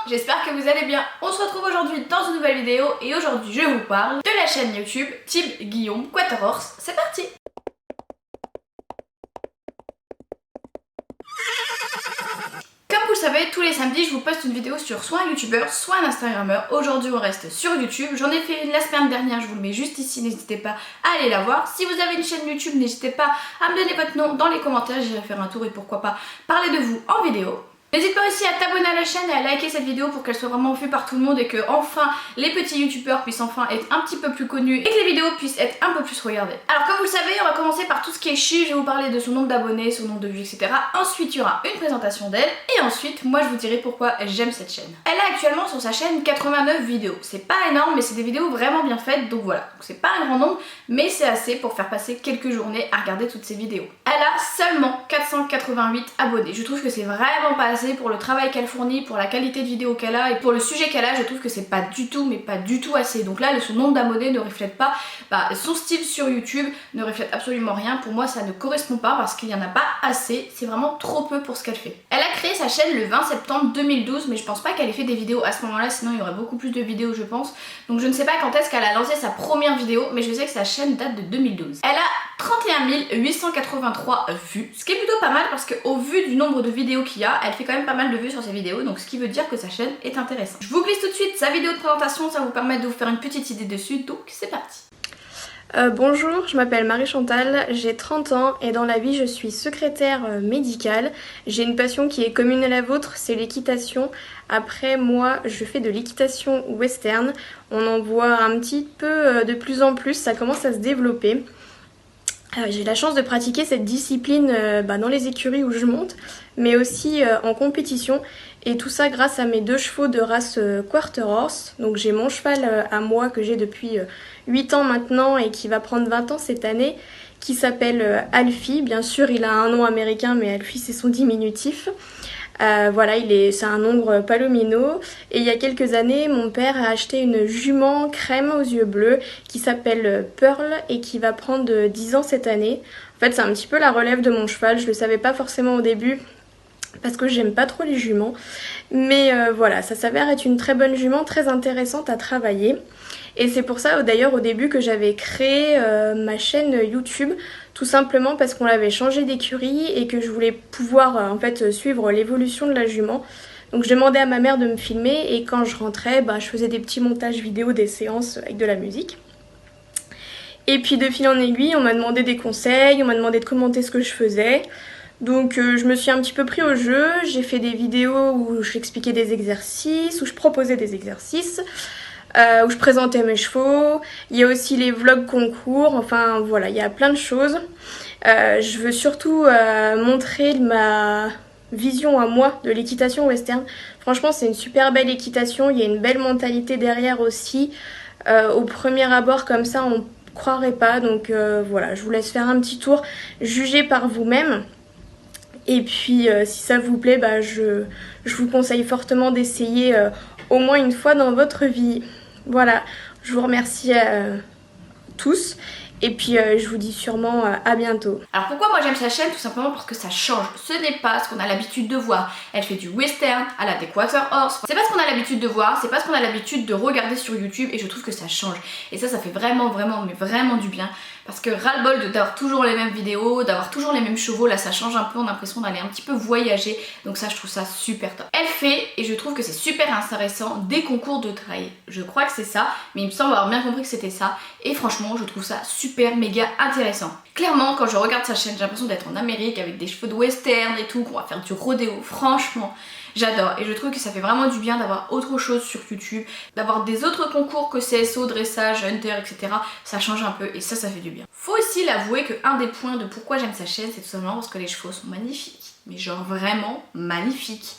j'espère que vous allez bien. On se retrouve aujourd'hui dans une nouvelle vidéo et aujourd'hui je vous parle de la chaîne YouTube Team Guillaume Quaterhorse. C'est parti! Comme vous le savez, tous les samedis je vous poste une vidéo sur soit un youtubeur, soit un instagrammeur. Aujourd'hui on reste sur YouTube, j'en ai fait une la semaine dernière, je vous le mets juste ici, n'hésitez pas à aller la voir. Si vous avez une chaîne YouTube, n'hésitez pas à me donner votre nom dans les commentaires, j'irai faire un tour et pourquoi pas parler de vous en vidéo. N'hésite pas aussi à t'abonner à la chaîne et à liker cette vidéo pour qu'elle soit vraiment vue par tout le monde et que enfin les petits youtubeurs puissent enfin être un petit peu plus connus et que les vidéos puissent être un peu plus regardées. Alors comme vous le savez, on va commencer par tout ce qui est chiffre, je vais vous parler de son nombre d'abonnés, son nombre de vues, etc. Ensuite il y aura une présentation d'elle et ensuite moi je vous dirai pourquoi j'aime cette chaîne. Elle a actuellement sur sa chaîne 89 vidéos, c'est pas énorme mais c'est des vidéos vraiment bien faites donc voilà. Donc c'est pas un grand nombre mais c'est assez pour faire passer quelques journées à regarder toutes ces vidéos. Elle a seulement 488 abonnés, je trouve que c'est vraiment pas assez pour le travail qu'elle fournit, pour la qualité de vidéo qu'elle a et pour le sujet qu'elle a, je trouve que c'est pas du tout mais pas du tout assez. Donc là son nombre d'abonnés ne reflète pas son style sur YouTube, ne reflète absolument rien. Pour moi ça ne correspond pas parce qu'il n'y en a pas assez, c'est vraiment trop peu pour ce qu'elle fait. Elle a créé sa chaîne le 20 septembre 2012 mais je pense pas qu'elle ait fait des vidéos à ce moment là, sinon il y aurait beaucoup plus de vidéos je pense. Donc je ne sais pas quand est-ce qu'elle a lancé sa première vidéo mais je sais que sa chaîne date de 2012. Elle a 31 883 vues, ce qui est plutôt pas mal parce qu'au vu du nombre de vidéos qu'il y a, elle fait quand même pas mal de vues sur ses vidéos, donc ce qui veut dire que sa chaîne est intéressante. Je vous glisse tout de suite sa vidéo de présentation, ça vous permet de vous faire une petite idée dessus, donc c'est parti. Bonjour, je m'appelle Marie-Chantal, j'ai 30 ans et dans la vie je suis secrétaire médicale. J'ai une passion qui est commune à la vôtre, c'est l'équitation. Après moi je fais de l'équitation western, on en voit un petit peu de plus en plus, ça commence à se développer. J'ai la chance de pratiquer cette discipline dans les écuries où je monte, mais aussi en compétition. Et tout ça grâce à mes deux chevaux de race Quarter Horse. Donc j'ai mon cheval à moi que j'ai depuis 8 ans maintenant et qui va prendre 20 ans cette année, qui s'appelle Alfie. Bien sûr il a un nom américain mais Alfie c'est son diminutif. Voilà, c'est un Hongre palomino et il y a quelques années mon père a acheté une jument crème aux yeux bleus qui s'appelle Pearl et qui va prendre 10 ans cette année. En fait c'est un petit peu la relève de mon cheval, je le savais pas forcément au début parce que j'aime pas trop les juments, mais voilà, ça s'avère être une très bonne jument, très intéressante à travailler. Et c'est pour ça d'ailleurs au début que j'avais créé ma chaîne YouTube, tout simplement parce qu'on l'avait changé d'écurie et que je voulais pouvoir en fait suivre l'évolution de la jument. Donc je demandais à ma mère de me filmer et quand je rentrais, je faisais des petits montages vidéo des séances avec de la musique. Et puis de fil en aiguille, on m'a demandé des conseils, on m'a demandé de commenter ce que je faisais. Donc je me suis un petit peu pris au jeu, j'ai fait des vidéos où j'expliquais des exercices, où je proposais des exercices, où je présentais mes chevaux. Il y a aussi les vlogs concours, enfin voilà, il y a plein de choses. Je veux surtout montrer ma vision à moi de l'équitation western. Franchement c'est une super belle équitation, il y a une belle mentalité derrière aussi. Au premier abord comme ça on croirait pas, donc voilà, je vous laisse faire un petit tour, jugez par vous-même. Et puis si ça vous plaît, je vous conseille fortement d'essayer au moins une fois dans votre vie. Voilà, je vous remercie tous et puis je vous dis sûrement à bientôt. Alors pourquoi moi j'aime sa chaîne? Tout simplement parce que ça change, ce n'est pas ce qu'on a l'habitude de voir. Elle fait du western, elle a des Quarter Horse, c'est pas ce qu'on a l'habitude de voir, c'est pas ce qu'on a l'habitude de regarder sur YouTube et je trouve que ça change. Et ça fait vraiment du bien. Parce que ras-le-bol d'avoir toujours les mêmes vidéos, d'avoir toujours les mêmes chevaux, là ça change un peu, on a l'impression d'aller un petit peu voyager. Donc ça je trouve ça super top. Elle fait, et je trouve que c'est super intéressant, des concours de trail. Je crois que c'est ça, mais il me semble avoir bien compris que c'était ça. Et franchement je trouve ça super méga intéressant. Clairement quand je regarde sa chaîne j'ai l'impression d'être en Amérique avec des chevaux de western et tout, qu'on va faire du rodéo, franchement. J'adore et je trouve que ça fait vraiment du bien d'avoir autre chose sur YouTube, d'avoir des autres concours que CSO, dressage, hunter, etc. Ça change un peu et ça fait du bien. Faut aussi l'avouer qu'un des points de pourquoi j'aime sa chaîne, c'est tout simplement parce que les chevaux sont magnifiques. Mais genre vraiment magnifiques.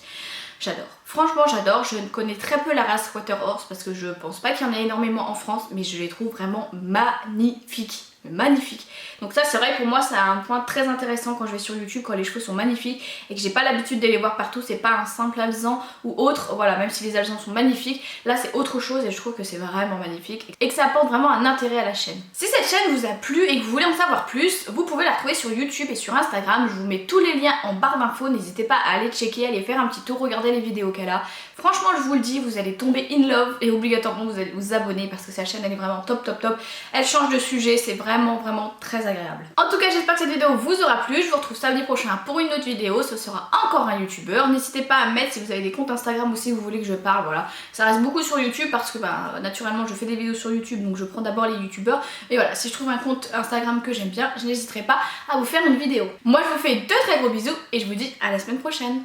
J'adore. Franchement j'adore, je connais très peu la race Quarter Horse parce que je pense pas qu'il y en ait énormément en France, mais je les trouve vraiment magnifiques. magnifiques. Donc ça c'est vrai pour moi c'est un point très intéressant quand je vais sur YouTube, quand les cheveux sont magnifiques et que j'ai pas l'habitude de les voir partout, c'est pas un simple alezan ou autre, voilà, même si les alezans sont magnifiques, là c'est autre chose et je trouve que c'est vraiment magnifique et que ça apporte vraiment un intérêt à la chaîne. Si cette chaîne vous a plu et que vous voulez en savoir plus, vous pouvez la retrouver sur YouTube et sur Instagram, je vous mets tous les liens en barre d'infos, n'hésitez pas à aller checker, aller faire un petit tour, regarder les vidéos qu'elle a. Franchement je vous le dis, vous allez tomber in love et obligatoirement vous allez vous abonner parce que sa chaîne elle est vraiment top top top, elle change de sujet, c'est vraiment très agréable. En tout cas j'espère que cette vidéo vous aura plu, je vous retrouve samedi prochain pour une autre vidéo, ce sera encore un youtubeur, n'hésitez pas à mettre si vous avez des comptes Instagram aussi, vous voulez que je parle, voilà, ça reste beaucoup sur YouTube parce que bah, naturellement je fais des vidéos sur YouTube donc je prends d'abord les youtubeurs, mais voilà, si je trouve un compte Instagram que j'aime bien, je n'hésiterai pas à vous faire une vidéo. Moi je vous fais de très gros bisous et je vous dis à la semaine prochaine.